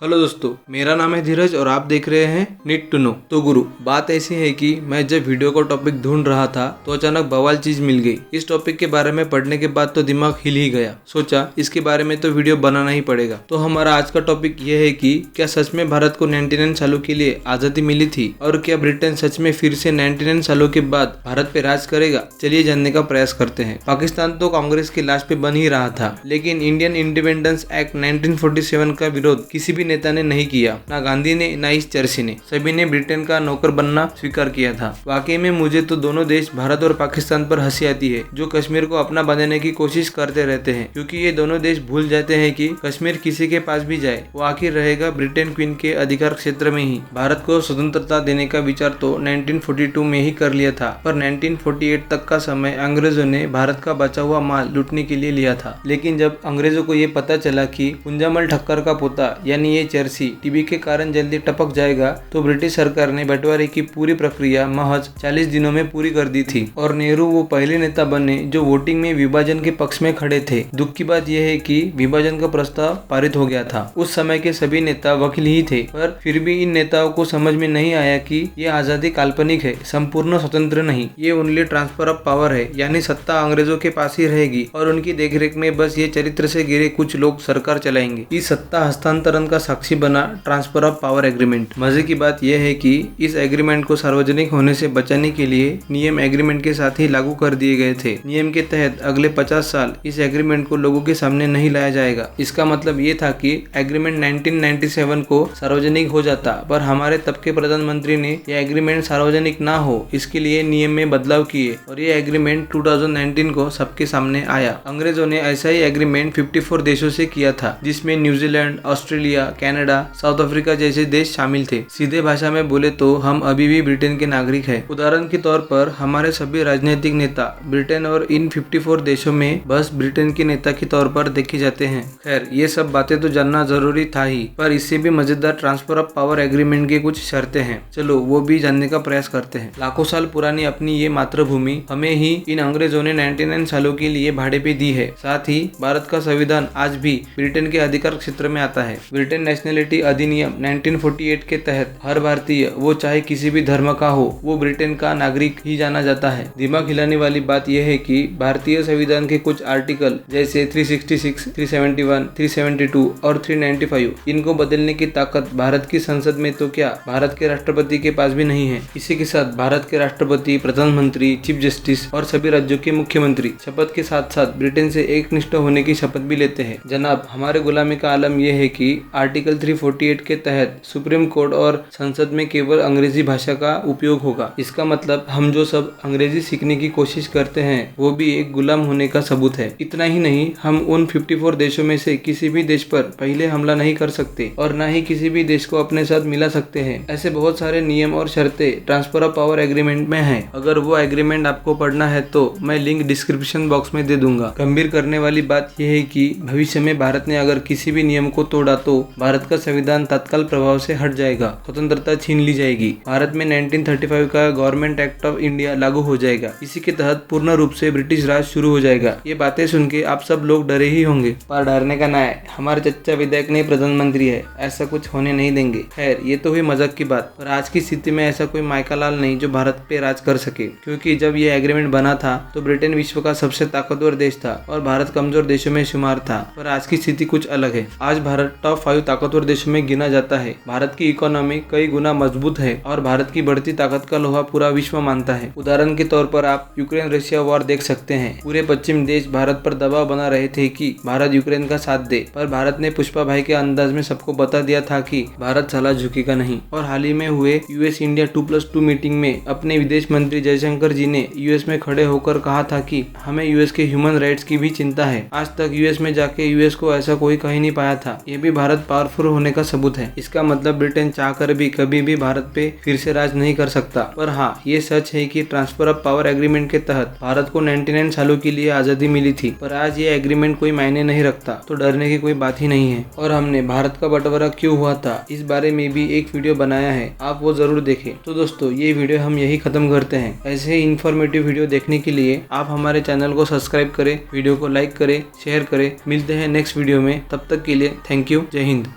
Hello दोस्तों, मेरा नाम है धीरज और आप देख रहे हैं नीड टू नो। तो गुरु, बात ऐसी है कि मैं जब वीडियो का टॉपिक ढूंढ रहा था तो अचानक बवाल चीज मिल गई। इस टॉपिक के बारे में पढ़ने के बाद तो दिमाग हिल ही गया। सोचा इसके बारे में तो वीडियो बनाना ही पड़ेगा। तो हमारा आज का टॉपिक यह है कि क्या सच में भारत को 99 सालों के लिए आजादी मिली थी और क्या ब्रिटेन सच में फिर से 99 सालों के बाद भारत पे राज करेगा। चलिए जानने का प्रयास करते हैं। पाकिस्तान तो कांग्रेस की लाश पे बन ही रहा था, लेकिन इंडियन इंडिपेंडेंस एक्ट 1947 का विरोध किसी भी नेता ने नहीं किया, ना गांधी ने ना इस चर्ची ने। सभी ने ब्रिटेन का नौकर बनना स्वीकार किया था। वाकई में मुझे तो दोनों देश भारत और पाकिस्तान पर हंसी आती है, जो कश्मीर को अपना बनाने की कोशिश करते रहते हैं, क्योंकि ये दोनों देश भूल जाते हैं कि कश्मीर किसी के पास भी जाए वो आखिर रहेगा ब्रिटेन क्वीन के अधिकार क्षेत्र में ही। भारत को स्वतंत्रता देने का विचार तो 1942 में ही कर लिया था, पर 1948 तक का समय अंग्रेजों ने भारत का बचा हुआ माल लूटने के लिए लिया था। लेकिन जब अंग्रेजों को ये पता चला कि कुंजामल ठक्कर का पोता यानी ये चर्ची टीबी के कारण जल्दी टपक जाएगा, तो ब्रिटिश सरकार ने बंटवारे की पूरी प्रक्रिया महज 40 दिनों में पूरी कर दी थी और नेहरू वो पहले नेता बने जो वोटिंग में विभाजन के पक्ष में खड़े थे। दुख की बात यह है कि विभाजन का प्रस्ताव पारित हो गया था। उस समय के सभी नेता वकील ही थे, पर फिर भी इन नेताओं को समझ में नहीं आया कि ये आजादी काल्पनिक है, संपूर्ण स्वतंत्र नहीं। ये ओनली ट्रांसफर ऑफ पावर है, यानी सत्ता अंग्रेजों के पास ही रहेगी और उनकी देखरेख में बस ये चरित्र से गिरे कुछ लोग सरकार चलाएंगे। इस सत्ता हस्तांतरण का साक्षी बना ट्रांसफर ऑफ पावर एग्रीमेंट। मजे की बात यह है कि इस एग्रीमेंट को सार्वजनिक होने से बचाने के लिए नियम एग्रीमेंट के साथ ही लागू कर दिए गए थे। नियम के तहत अगले 50 साल इस एग्रीमेंट को लोगों के सामने नहीं लाया जाएगा। इसका मतलब ये था कि एग्रीमेंट 1997 को सार्वजनिक हो जाता, पर हमारे तब के प्रधानमंत्री ने यह एग्रीमेंट सार्वजनिक ना हो इसके लिए नियम में बदलाव किए और ये एग्रीमेंट 2019 को सबके सामने आया। अंग्रेजों ने ऐसा ही एग्रीमेंट 54 देशों से किया था, जिसमें New Zealand, Australia, Canada, south Africa जैसे देश शामिल थे। सीधे भाषा में बोले तो हम अभी भी ब्रिटेन के नागरिक हैं। उदाहरण के तौर पर हमारे सभी राजनीतिक नेता ब्रिटेन और इन 54 देशों में बस ब्रिटेन के नेता के तौर पर देखे जाते हैं। खैर, ये सब बातें तो जानना जरूरी था ही, पर इससे भी मजेदार ट्रांसफर ऑफ पावर एग्रीमेंट की कुछ शर्तें हैं। चलो वो भी जानने का प्रयास करते हैं। लाखों साल पुरानी अपनी ये मातृभूमि हमें ही इन अंग्रेजों ने 99 सालों के लिए भाड़े पे दी है। साथ ही भारत का संविधान आज भी ब्रिटेन के अधिकार क्षेत्र में आता है। ब्रिटेन नेशनलिटी अधिनियम 1948 के तहत हर भारतीय, वो चाहे किसी भी धर्म का हो, वो ब्रिटेन का नागरिक ही जाना जाता है। दिमाग हिलाने वाली बात यह है कि भारतीय संविधान के कुछ आर्टिकल जैसे 366, 371, 372 और 395 इनको बदलने की ताकत भारत की संसद में तो क्या भारत के राष्ट्रपति के पास भी नहीं है। इसी के साथ भारत के राष्ट्रपति, प्रधानमंत्री, चीफ जस्टिस और सभी राज्यों के मुख्यमंत्री शपथ के साथ साथ ब्रिटेन से एकनिष्ठ होने की शपथ भी लेते हैं। जनाब, हमारे गुलामी का आलम यह है कि आर्टिकल 348 के तहत सुप्रीम कोर्ट और संसद में केवल अंग्रेजी भाषा का उपयोग होगा। इसका मतलब हम जो सब अंग्रेजी सीखने की कोशिश करते हैं वो भी एक गुलाम होने का सबूत है। इतना ही नहीं, हम उन 54 देशों में से किसी भी देश पर पहले हमला नहीं कर सकते और न ही किसी भी देश को अपने साथ मिला सकते हैं। ऐसे बहुत सारे नियम और शर्तें ट्रांसफर ऑफ पावर एग्रीमेंट में है। अगर वो एग्रीमेंट आपको पढ़ना है तो मैं लिंक डिस्क्रिप्शन बॉक्स में दे दूंगा। गंभीर करने वाली बात यह है कि भविष्य में भारत ने अगर किसी भी नियम को तोड़ा तो भारत का संविधान तत्काल प्रभाव से हट जाएगा, स्वतंत्रता छीन ली जाएगी। भारत में 1935 का गवर्नमेंट एक्ट ऑफ इंडिया लागू हो जाएगा। इसी के तहत पूर्ण रूप से ब्रिटिश राज शुरू हो जाएगा। ये बातें सुन के आप सब लोग डरे ही होंगे, पर डरने का ना है। हमारे चच्चा विधायक नहीं प्रधानमंत्री है, ऐसा कुछ होने नहीं देंगे। खैर, ये तो हुई मजाक की बात, पर आज की स्थिति में ऐसा कोई माइकालाल नहीं जो भारत पे राज कर सके, क्योंकि जब ये एग्रीमेंट बना था तो ब्रिटेन विश्व का सबसे ताकतवर देश था और भारत कमजोर देशों में शुमार था। पर आज की स्थिति कुछ अलग है। आज भारत टॉप 5 ताकतवर देशों में गिना जाता है। भारत की इकोनॉमी कई गुना मजबूत है और भारत की बढ़ती ताकत का लोहा पूरा विश्व मानता है। उदाहरण के तौर पर आप यूक्रेन रशिया वॉर देख सकते हैं। पूरे पश्चिम देश भारत पर दबाव बना रहे थे कि भारत यूक्रेन का साथ दे, पर भारत ने पुष्पा भाई के अंदाज में सबको बता दिया था कि भारत साला झुकेगा नहीं। और हाल ही में हुए यूएस इंडिया 2+2 मीटिंग में अपने विदेश मंत्री जयशंकर जी ने यूएस में खड़े होकर कहा था कि हमें यूएस के ह्यूमन राइट्स की भी चिंता है। आज तक यूएस में जाके यूएस को ऐसा कोई कह नहीं पाया था। ये भी भारत पावरफुल होने का सबूत है। इसका मतलब ब्रिटेन चाहकर भी कभी भी भारत पे फिर से राज नहीं कर सकता। पर हाँ, ये सच है कि ट्रांसफर ऑफ पावर एग्रीमेंट के तहत भारत को 99 सालों के लिए आजादी मिली थी, पर आज ये एग्रीमेंट कोई मायने नहीं रखता, तो डरने की कोई बात ही नहीं है। और हमने भारत का बंटवारा क्यों हुआ था इस बारे में भी एक वीडियो बनाया है, आप वो जरूर देखें। तो दोस्तों, ये वीडियो हम यही खत्म करते हैं। ऐसे ही इन्फॉर्मेटिव वीडियो देखने के लिए आप हमारे चैनल को सब्सक्राइब करें, वीडियो को लाइक करें, शेयर करें। मिलते हैं नेक्स्ट वीडियो में, तब तक के लिए थैंक यू। जय हिंद।